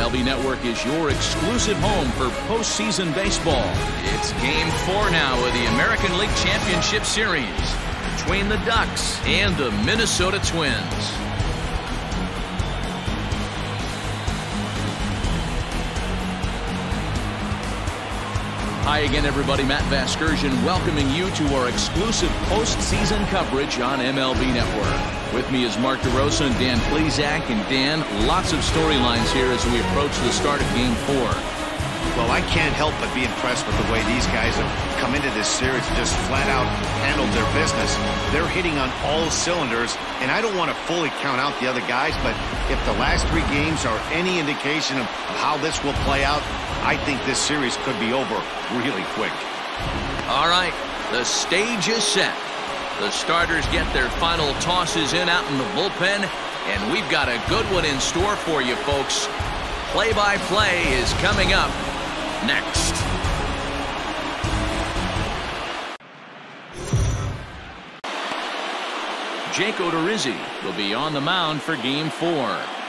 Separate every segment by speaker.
Speaker 1: MLB Network is your exclusive home for postseason baseball. It's Game 4 now of the American League Championship Series between the Ducks and the Minnesota Twins. Hi again, everybody. Matt Vasgersian welcoming you to our exclusive postseason coverage on MLB Network. With me is Mark DeRosa and Dan Plesac. And Dan, lots of storylines here as we approach the start of Game 4.
Speaker 2: Well, I can't help but be impressed with the way these guys have come into this series and just flat out handled their business. They're hitting on all cylinders, and I don't want to fully count out the other guys, but if the last 3 games are any indication of how this will play out, I think this series could be over really quick.
Speaker 1: All right, the stage is set. The starters get their final tosses in out in the bullpen, and we've got a good one in store for you, folks. Play-by-play is coming up next. Jake Odorizzi will be on the mound for Game 4.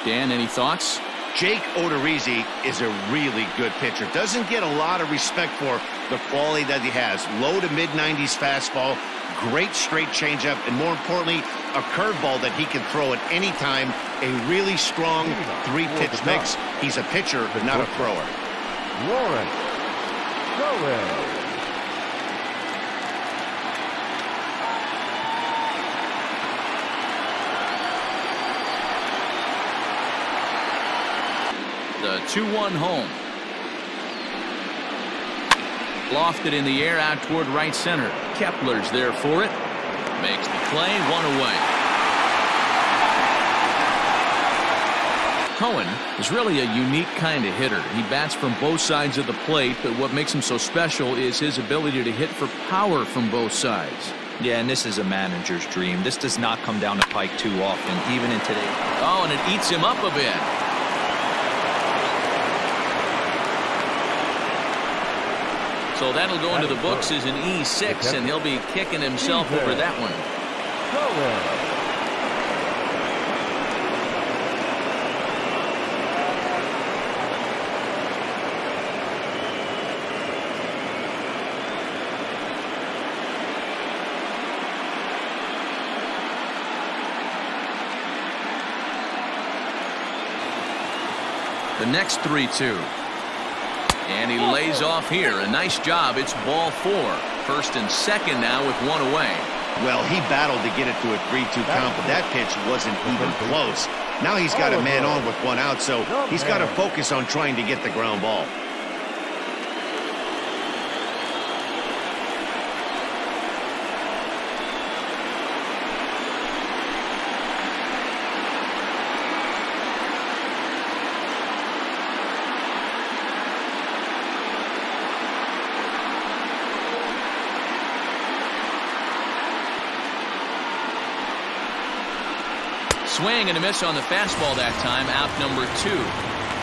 Speaker 1: Dan, any thoughts?
Speaker 2: Jake Odorizzi is a really good pitcher. Doesn't get a lot of respect for the quality that he has. Low to mid-90s fastball, great straight changeup, and more importantly, a curveball that he can throw at any time. A really strong 3-pitch mix. He's a pitcher, not a thrower.
Speaker 1: The 2-1 home. Lofted in the air out toward right center. Kepler's there for it. Makes the play, 1 away. Cohen is really a unique kind of hitter. He bats from both sides of the plate, but what makes him so special is his ability to hit for power from both sides.
Speaker 3: Yeah, and this is a manager's dream. This does not come down the pike too often, even in today.
Speaker 1: Oh, and it eats him up a bit. So that'll go into the books as an E6, and he'll be kicking himself over that one. The next 3-2. And he lays off here. A nice job. It's ball 4. First and second now with 1 away.
Speaker 2: Well, he battled to get it to a 3-2 count, but that pitch wasn't even close. Now he's got a man on with 1 out, so he's got to focus on trying to get the ground ball.
Speaker 1: Swing and a miss on the fastball that time. Out number 2.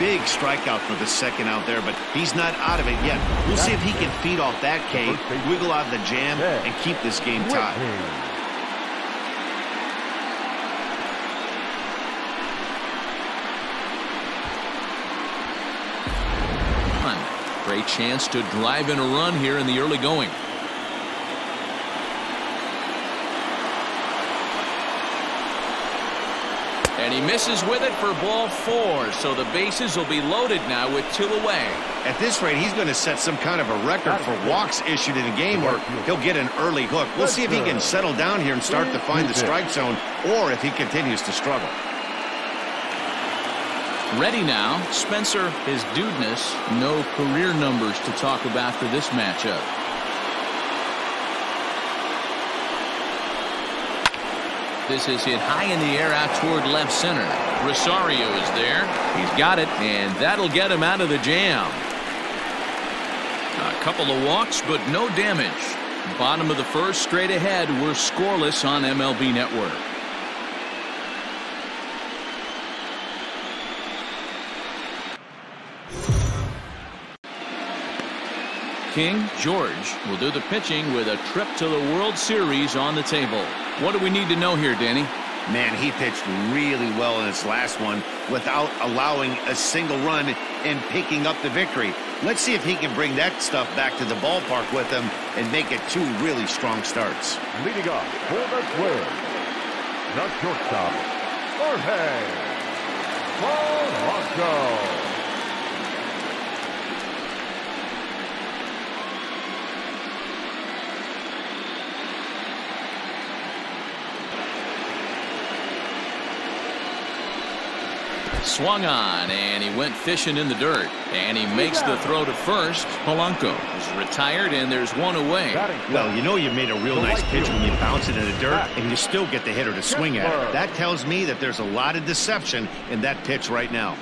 Speaker 2: Big strikeout for the second out there, but he's not out of it yet. We'll see if he can feed off that K, wiggle out of the jam, and keep this game tied.
Speaker 1: Great chance to drive in a run here in the early going. And he misses with it for ball 4. So the bases will be loaded now with 2 away.
Speaker 2: At this rate, he's going to set some kind of a record for walks issued in a game, or he'll get an early hook. We'll see if he can settle down here and start to find the strike zone, or if he continues to struggle.
Speaker 1: Ready now. Spencer, his dudeness. No career numbers to talk about for this matchup. This is hit high in the air out toward left center. Rosario is there. He's got it, and that'll get him out of the jam. A couple of walks, but no damage. Bottom of the first, straight ahead. We're scoreless on MLB Network. King George will do the pitching with a trip to the World Series on the table. What do we need to know here, Danny?
Speaker 2: Man, he pitched really well in his last one. without allowing a single run and picking up the victory. Let's see if he can bring that stuff back to the ballpark with him and make it 2 really strong starts.
Speaker 4: Leading off for the Twins, the shortstop, Jorge Polanco.
Speaker 1: Swung on, and he went fishing in the dirt. And he makes the throw to first. Polanco is retired, and there's one away.
Speaker 2: Well, you know you made a real nice pitch when you bounce it in the dirt, and you still get the hitter to swing at it. That tells me that there's a lot of deception in that pitch right now.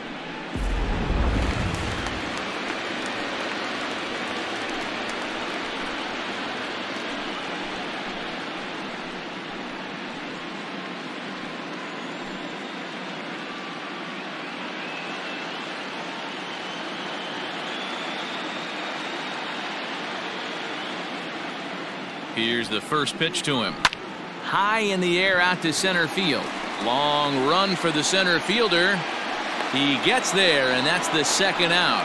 Speaker 1: Here's the first pitch to him. High in the air out to center field. Long run for the center fielder. He gets there, and that's the second out.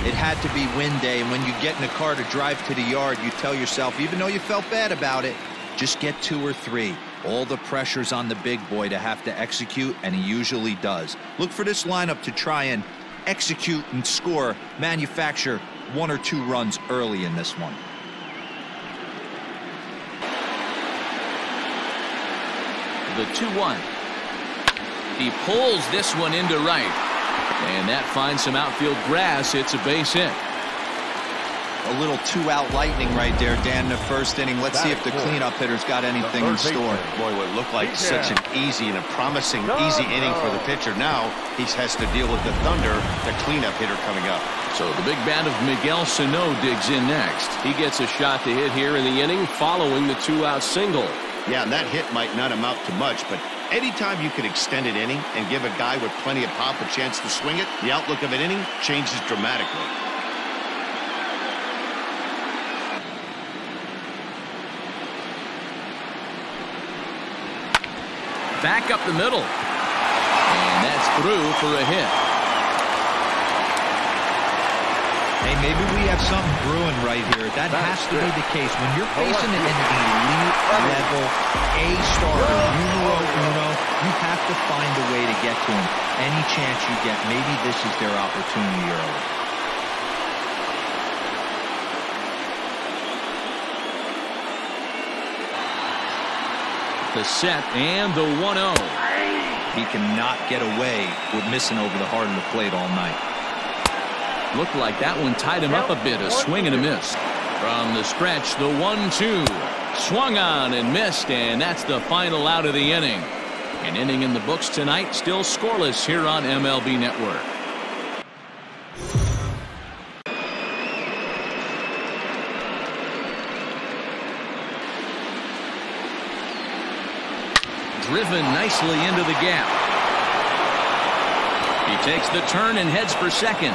Speaker 3: It had to be wind day, and when you get in a car to drive to the yard, you tell yourself, even though you felt bad about it, just get 2 or 3. All the pressure's on the big boy to have to execute, and he usually does. Look for this lineup to try and execute and score, manufacture 1 or 2 runs early in this one.
Speaker 1: The 2-1. He pulls this one into right. And that finds some outfield grass. It's a base hit.
Speaker 3: A little 2-out lightning right there, Dan, in the first inning. Let's see if the cleanup hitter's got anything in store.
Speaker 2: Boy, what looked like such an easy and a promising easy inning for the pitcher. Now he has to deal with the Thunder, the cleanup hitter coming up.
Speaker 1: So the big bat of Miguel Sano digs in next. He gets a shot to hit here in the inning following the 2-out single.
Speaker 2: Yeah, and that hit might not amount to much, but anytime you can extend an inning and give a guy with plenty of pop a chance to swing it, the outlook of an inning changes dramatically.
Speaker 1: Back up the middle. And that's through for a hit.
Speaker 3: Hey, maybe we have something brewing right here. That has to be the case. When you're facing an elite level A starter, numero uno, you have to find a way to get to him. Any chance you get, maybe this is their opportunity early.
Speaker 1: The set and the 1-0.
Speaker 3: He cannot get away with missing over the heart of the plate all night.
Speaker 1: Looked like that one tied him up a bit. A swing and a miss. From the stretch, the 1-2. Swung on and missed, and that's the final out of the inning. An inning in the books tonight, still scoreless here on MLB Network. Driven nicely into the gap. He takes the turn and heads for second.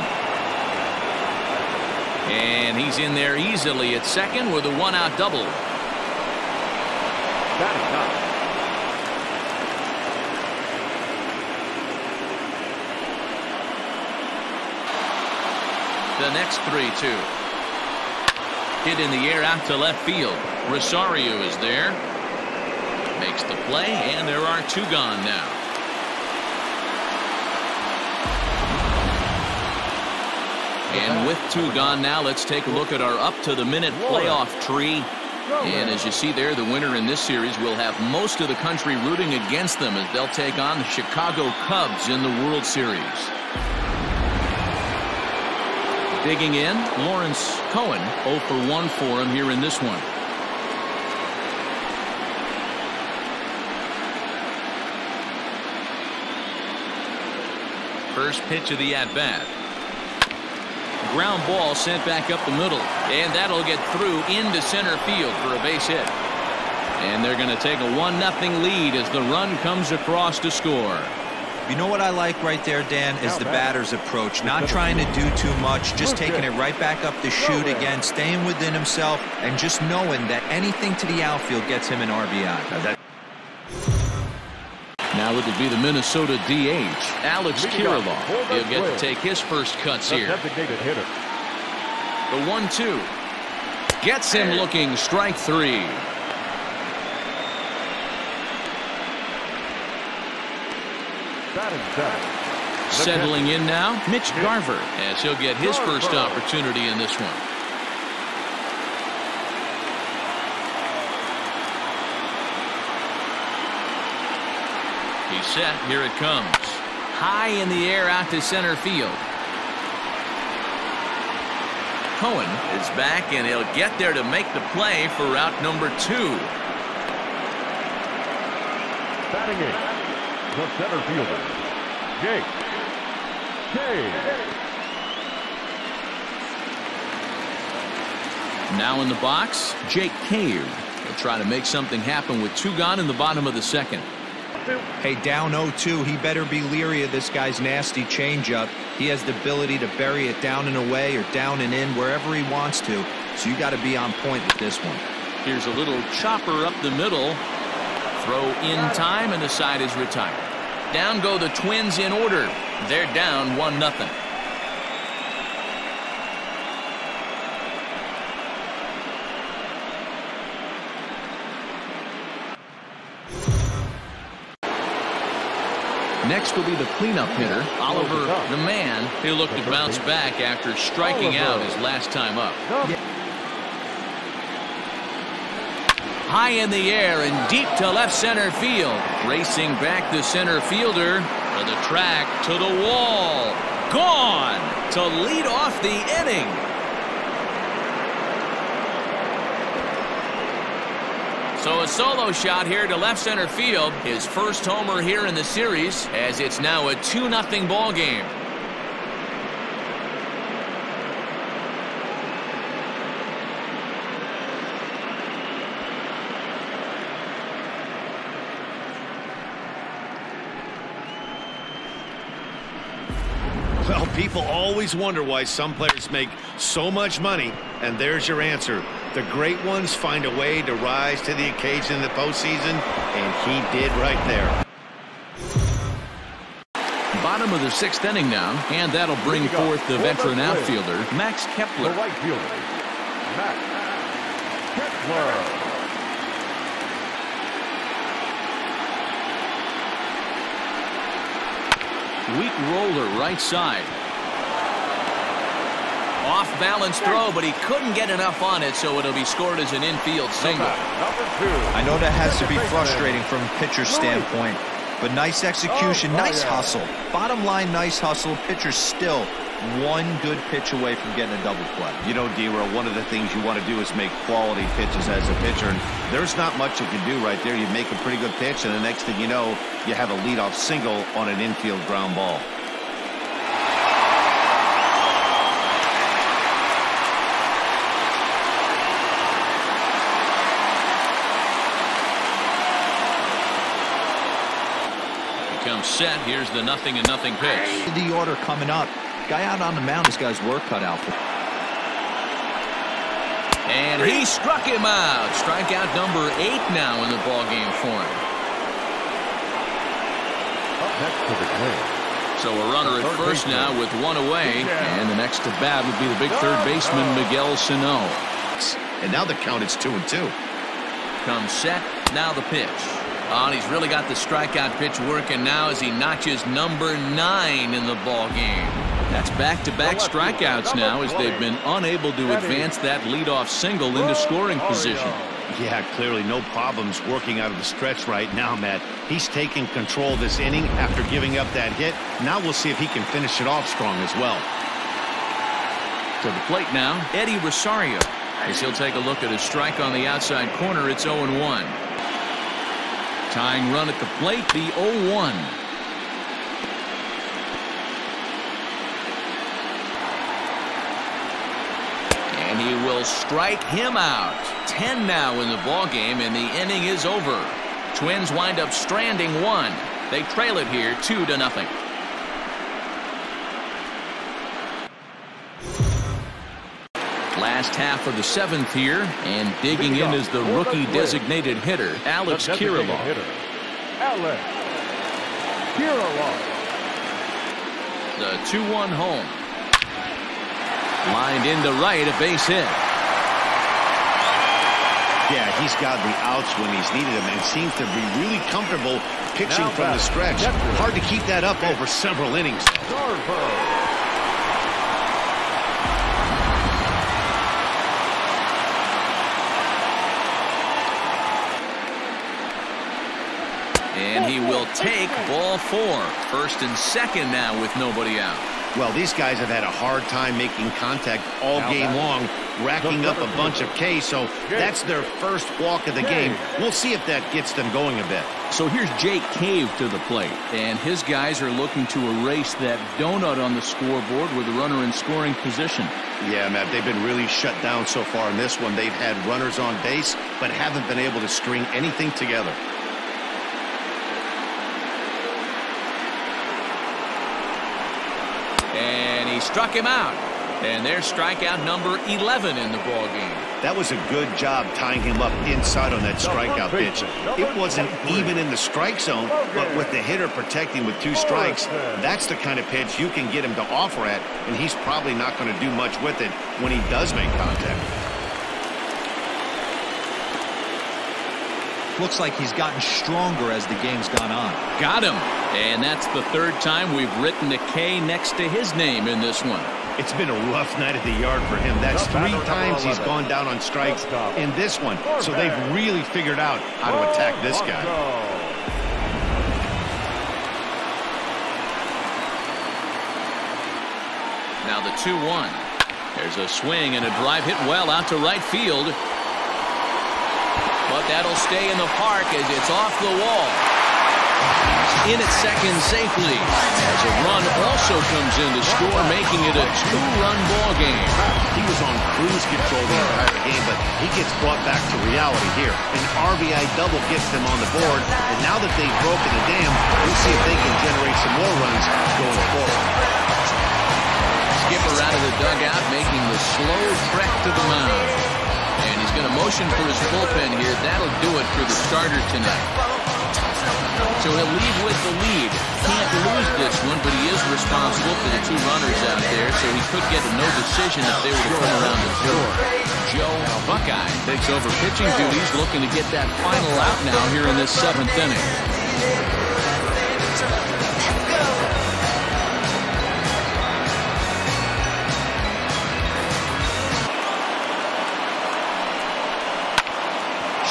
Speaker 1: And he's in there easily at second with a 1-out double. The next 3-2. Hit in the air out to left field. Rosario is there. Makes the play, and there are 2 gone now. And with 2 gone now, let's take a look at our up-to-the-minute playoff tree. And as you see there, the winner in this series will have most of the country rooting against them as they'll take on the Chicago Cubs in the World Series. Digging in, Lawrence Cohen, 0 for 1 for him here in this one. First pitch of the at-bat. Ground ball sent back up the middle, and that'll get through into center field for a base hit. And they're going to take a 1-0 lead as the run comes across to score.
Speaker 3: You know what I like right there, Dan, is the batter's approach. Not trying to do too much, just taking it right back up the chute again, staying within himself, and just knowing that anything to the outfield gets him an RBI.
Speaker 1: Now it'll be the Minnesota DH, Alex Kirilloff. He'll get to take his first cuts here.
Speaker 4: Designated hitter.
Speaker 1: The 1-2. Gets him looking, strike 3. Settling in now, Mitch Garver, as he'll get his first opportunity in this one. He's set. Here it comes. High in the air out to center field. Cohen is back, and he'll get there to make the play for route number 2.
Speaker 4: Batting in, the center fielder, Jake Cave.
Speaker 1: Now in the box, Jake Cave. He'll try to make something happen with 2 gone in the bottom of the second.
Speaker 3: Hey, down 0-2, he better be leery of this guy's nasty changeup. He has the ability to bury it down and away or down and in wherever he wants to. So you got to be on point with this one.
Speaker 1: Here's a little chopper up the middle. Throw in time, and the side is retired. Down go the Twins in order. They're down 1-0. Next will be the cleanup hitter, Oliver the Man. He'll look to bounce back after striking out his last time up. High in the air and deep to left center field. Racing back the center fielder to the track, to the wall. Gone to lead off the inning. So a solo shot here to left center field. His first homer here in the series, as it's now a 2-0 ball game.
Speaker 2: Well, people always wonder why some players make so much money, and there's your answer. The great ones find a way to rise to the occasion in the postseason, and he did right there.
Speaker 1: Bottom of the 6th inning now, and that'll bring forth the veteran outfielder, Max Kepler.
Speaker 4: The right fielder, Max Kepler.
Speaker 1: Weak roller right side. Off balance throw, but he couldn't get enough on it, so it'll be scored as an infield single.
Speaker 3: I know that has to be frustrating from a pitcher's standpoint, but nice execution, nice hustle. Bottom line, nice hustle. Pitcher's still one good pitch away from getting a double play.
Speaker 2: You know, D-Row, one of the things you want to do is make quality pitches as a pitcher, and there's not much you can do right there. You make a pretty good pitch, and the next thing you know, you have a leadoff single on an infield ground ball.
Speaker 1: Becomes set. Here's the 0-0 pitch.
Speaker 3: The order coming up. Guy out on the mound, this guy's work cut out for.
Speaker 1: And he struck him out. Strikeout number 8 now in the ball game for him.
Speaker 4: Up next to the plate.
Speaker 1: So a runner at first now with 1 away, and the next to bat would be the big third baseman Miguel Sano.
Speaker 2: And now the count is 2-2.
Speaker 1: Comes set. Now the pitch. Oh, and he's really got the strikeout pitch working now as he notches number 9 in the ball game. That's back-to-back strikeouts now as they've been unable to advance that leadoff single into scoring position.
Speaker 2: Yeah, clearly no problems working out of the stretch right now, Matt. He's taking control of this inning after giving up that hit. Now we'll see if he can finish it off strong as well.
Speaker 1: To the plate now, Eddie Rosario. As he'll take a look at a strike on the outside corner, it's 0-1. Tying run at the plate, the 0-1. And he will strike him out. 10 now in the ball game, and the inning is over. Twins wind up stranding 1. They trail it here 2-0. Last half of the 7th here, and digging in is the rookie designated hitter, Alex Kirilloff.
Speaker 4: Here alone.
Speaker 1: The 2-1 home. Lined into right, a base hit.
Speaker 2: Yeah, he's got the outs when he's needed them and seems to be really comfortable pitching from the stretch. Hard to keep that up over several innings.
Speaker 1: And he will take ball 4. First and second now with nobody out.
Speaker 2: Well, these guys have had a hard time making contact all game long, racking up a bunch of Ks, so that's their first walk of the game. We'll see if that gets them going a bit.
Speaker 1: So here's Jake Cave to the plate, and his guys are looking to erase that donut on the scoreboard with a runner in scoring position.
Speaker 2: Yeah, Matt, they've been really shut down so far in this one. They've had runners on base, but haven't been able to string anything together.
Speaker 1: And he struck him out. And there's strikeout number 11 in the ball game.
Speaker 2: That was a good job tying him up inside on that strikeout pitch. It wasn't even in the strike zone, but with the hitter protecting with 2 strikes, that's the kind of pitch you can get him to offer at, and he's probably not going to do much with it when he does make contact.
Speaker 3: Looks like he's gotten stronger as the game's gone on.
Speaker 1: Got him. And that's the 3rd time we've written a K next to his name in this one.
Speaker 2: It's been a rough night at the yard for him. That's 3 times he's gone down on strikes in this one. So they've really figured out how to attack this guy.
Speaker 1: Now the 2-1. There's a swing and a drive hit well out to right field. But that'll stay in the park as it's off the wall. In at second safely as a run also comes in to score, making it a 2-run ball game.
Speaker 2: He was on cruise control the entire game, but he gets brought back to reality here. An RBI double gets them on the board, and now that they've broken the dam, we'll see if they can generate some more runs going forward.
Speaker 1: Skipper out of the dugout, making the slow trek to the mound. And he's going to motion for his bullpen here. That'll do it for the starter tonight. So he'll leave with the lead. Can't lose this one, but he is responsible for the 2 runners out there, so he could get a no decision if they were to come around the score. Joe Buckeye takes over pitching duties, looking to get that final out now here in this 7th inning.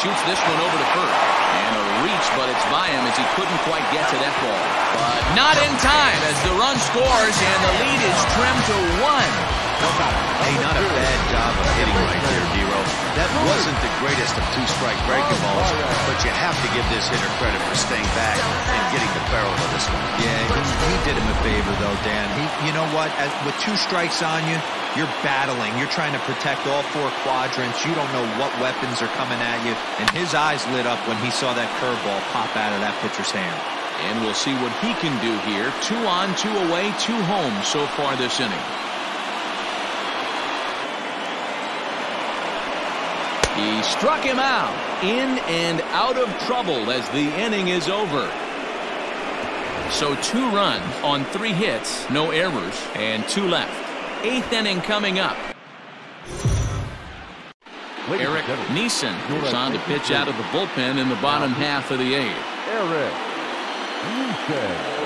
Speaker 1: Shoots this one over to first. And a reach, but it's by him as he couldn't quite get to that ball. But not in time as the run scores, and the lead is trimmed to 1.
Speaker 3: Hey, not a bad job of hitting right there, D-Row. That wasn't the greatest of 2-strike breaking balls, but you have to give this hitter credit for staying back and getting the barrel of this one. Yeah, he did him a favor, though, Dan. You know what? With 2 strikes on you, you're battling. You're trying to protect all 4 quadrants. You don't know what weapons are coming at you. And his eyes lit up when he saw that curveball pop out of that pitcher's hand.
Speaker 1: And we'll see what he can do here. 2 on, 2 away, 2 home so far this inning. He struck him out. In and out of trouble as the inning is over. So 2 runs on 3 hits, no errors, and 2 left. 8th inning coming up. Eric Neeson is on to pitch out of the bullpen in the bottom half of the 8th.
Speaker 4: Eric Neeson.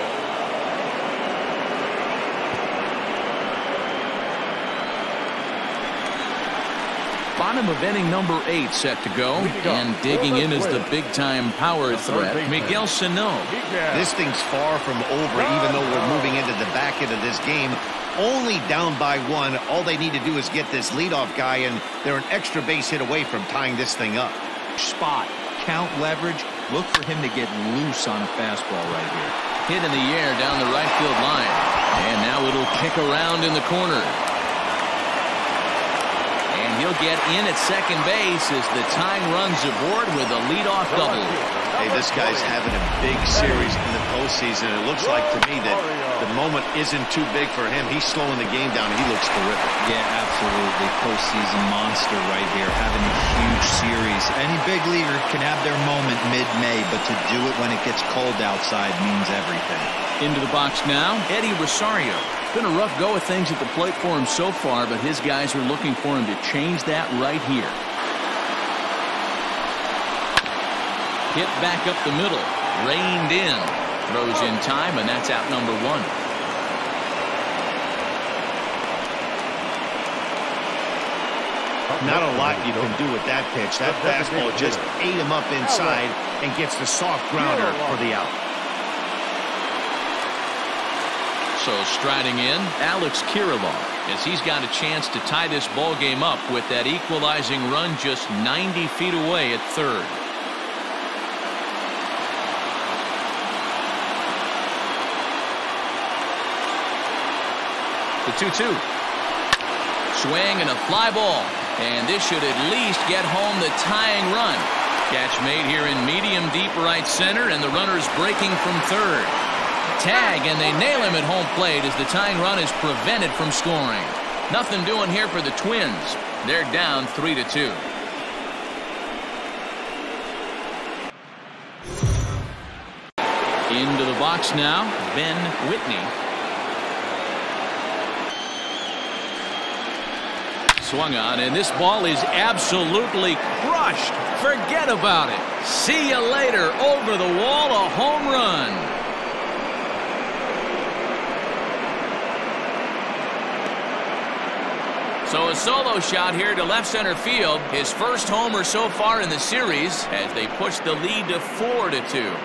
Speaker 1: Bottom of inning number 8 set to go, and digging in is the big-time power threat, Miguel Sano.
Speaker 2: This thing's far from over, even though we're moving into the back end of this game. Only down by 1. All they need to do is get this leadoff guy, and they're an extra base hit away from tying this thing up.
Speaker 3: Spot, count leverage, look for him to get loose on a fastball right here.
Speaker 1: Hit in the air down the right field line, and now it'll kick around in the corner. And he'll get in at second base as the tying runs aboard with a leadoff double.
Speaker 2: Hey, this guy's having a big series in the postseason. It looks like to me that the moment isn't too big for him. He's slowing the game down, and he looks terrific.
Speaker 3: Yeah, absolutely. Postseason monster right here, having a huge series. Any big leaguer can have their moment mid-May, but to do it when it gets cold outside means everything.
Speaker 1: Into the box now, Eddie Rosario. Been a rough go of things at the plate for him so far, but his guys are looking for him to change that right here. Hit back up the middle, reined in, throws in time, and that's out number one.
Speaker 2: Not a lot you can do with that pitch. That fastball just ate him up inside and gets the soft grounder for the out.
Speaker 1: So striding in, Alex Kirilloff, as he's got a chance to tie this ball game up with that equalizing run just 90 feet away at third. The 2-2. Swing and a fly ball. And this should at least get home the tying run. Catch made here in medium deep right center, and the runner's breaking from third. Tag, and they nail him at home plate as the tying run is prevented from scoring. Nothing doing here for the Twins. They're down 3-2. Into the box now, Ben Whitney. Swung on, and this ball is absolutely crushed. Forget about it. See you later. Over the wall, a home run. So a solo shot here to left center field. His first homer so far in the series as they push the lead to 4-2.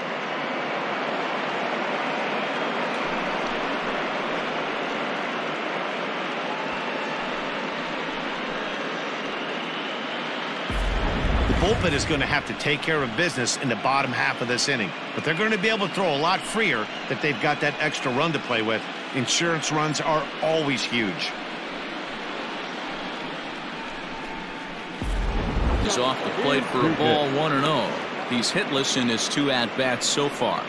Speaker 2: Bullpen is going to have to take care of business in the bottom half of this inning, but they're going to be able to throw a lot freer that they've got that extra run to play with. Insurance runs are always huge.
Speaker 1: He's off the plate for a ball, 1-0. He's hitless in his 2 at-bats so far.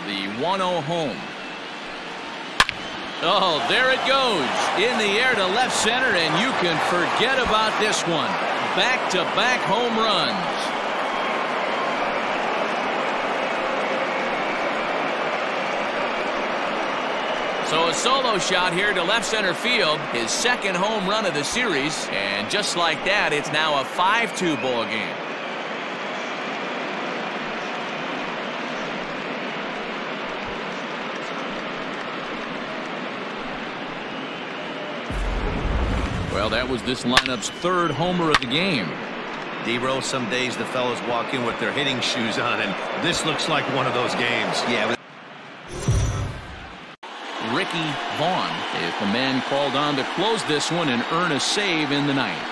Speaker 1: The 1-0 home. Oh, there it goes. In the air to left center, and you can forget about this one. Back-to-back home runs. So a solo shot here to left center field. His second home run of the series. And just like that, it's now a 5-2 ball game. Well, that was this lineup's third homer of the game.
Speaker 2: D-Row, some days the fellas walk in with their hitting shoes on, and this looks like one of those games.
Speaker 3: Yeah.
Speaker 1: Ricky Vaughn is the man called on to close this one and earn a save in the ninth.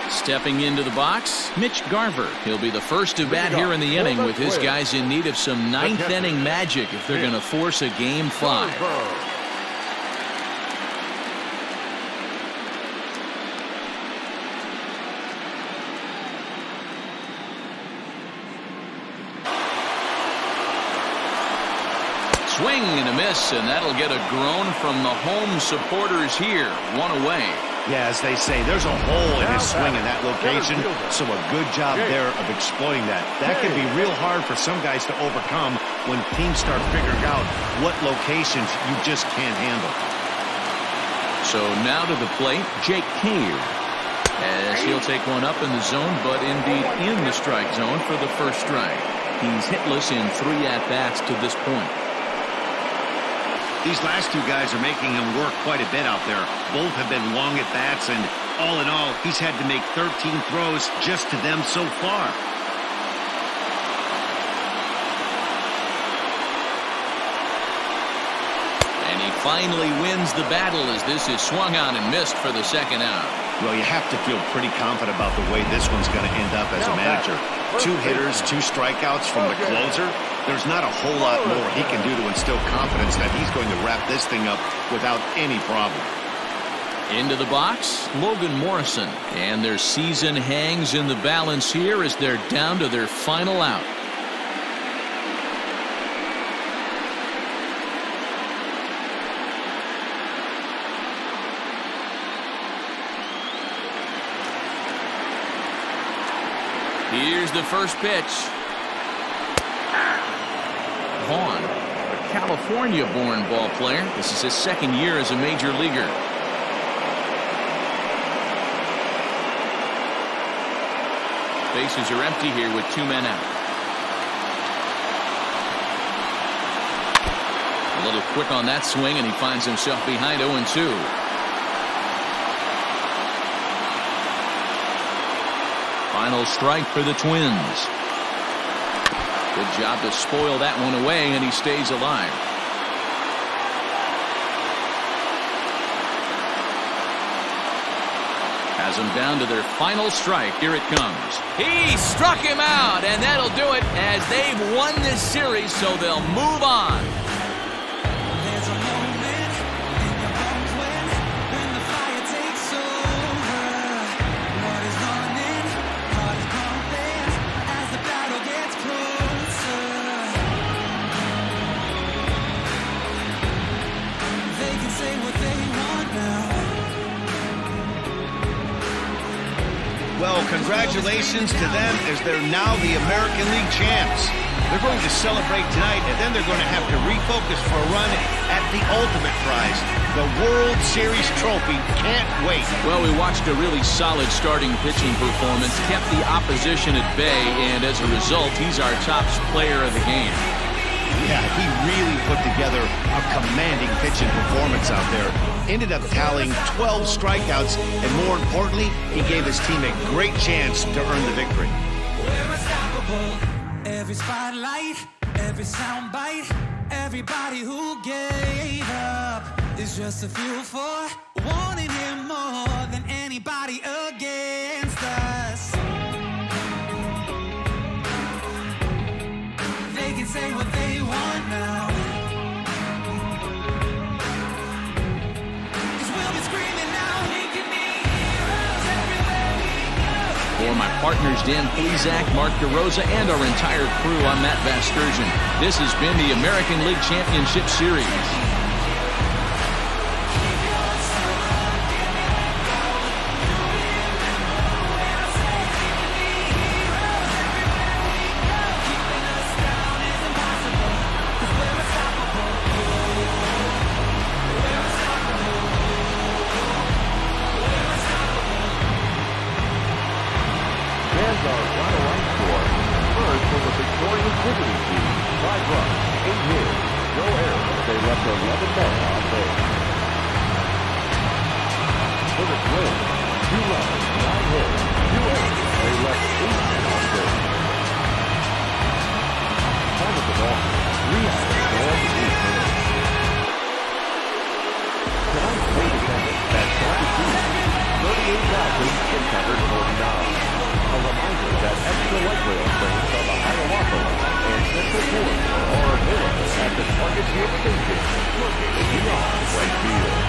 Speaker 1: Stepping into the box, Mitch Garver. He'll be the first to bat here in the inning with his guys in need of some ninth inning magic if they're going to force a game 5. Swing and a miss, and that'll get a groan from the home supporters here. 1 away.
Speaker 2: Yeah, as they say, there's a hole in his swing in that location, so a good job there of exploiting that. That can be real hard for some guys to overcome when teams start figuring out what locations you just can't handle.
Speaker 1: So now to the plate, Jake Cave, as he'll take one up in the zone, but indeed in the strike zone for the first strike. He's hitless in 3 at-bats to this point.
Speaker 2: These last 2 guys are making him work quite a bit out there. Both have been long at bats, and all in all, he's had to make 13 throws just to them so far.
Speaker 1: And he finally wins the battle as this is swung on and missed for the second out.
Speaker 2: Well, you have to feel pretty confident about the way this one's going to end up as a manager. 2 hitters, 2 strikeouts from the closer. There's not a whole lot more he can do to instill confidence that he's going to wrap this thing up without any problem.
Speaker 1: Into the box, Logan Morrison. And their season hangs in the balance here as they're down to their final out. Here's the first pitch. Vaughn, a California-born ball player. This is his second year as a major leaguer. Bases are empty here with 2 men out. A little quick on that swing, and he finds himself behind 0-2. Final strike for the Twins. Good job to spoil that one away, and he stays alive. Has them down to their final strike. Here it comes. He struck him out, and that'll do it as they've won this series, so they'll move on.
Speaker 2: Well, congratulations to them as they're now the American League champs. They're going to celebrate tonight, and then they're going to have to refocus for a run at the ultimate prize, the World Series trophy. Can't wait.
Speaker 1: Well, we watched a really solid starting pitching performance, kept the opposition at bay, and as a result, he's our top player of the game.
Speaker 2: Yeah, he really put together a commanding pitching performance out there. Ended up tallying 12 strikeouts, and more importantly, he gave his team a great chance to earn the victory.
Speaker 5: We're unstoppable. Every spotlight, every soundbite, everybody who gave up is just a fuel for wanting him more than anybody against us. They can say what they want now.
Speaker 1: For my partners, Dan Plesac, Mark DeRosa, and our entire crew, I'm Matt Vasgersian. This has been the American League Championship Series.
Speaker 4: A reminder that extra light rail trains on the Hiawatha Line and Central Corridor are available at the Target Field Station, located beyond right field.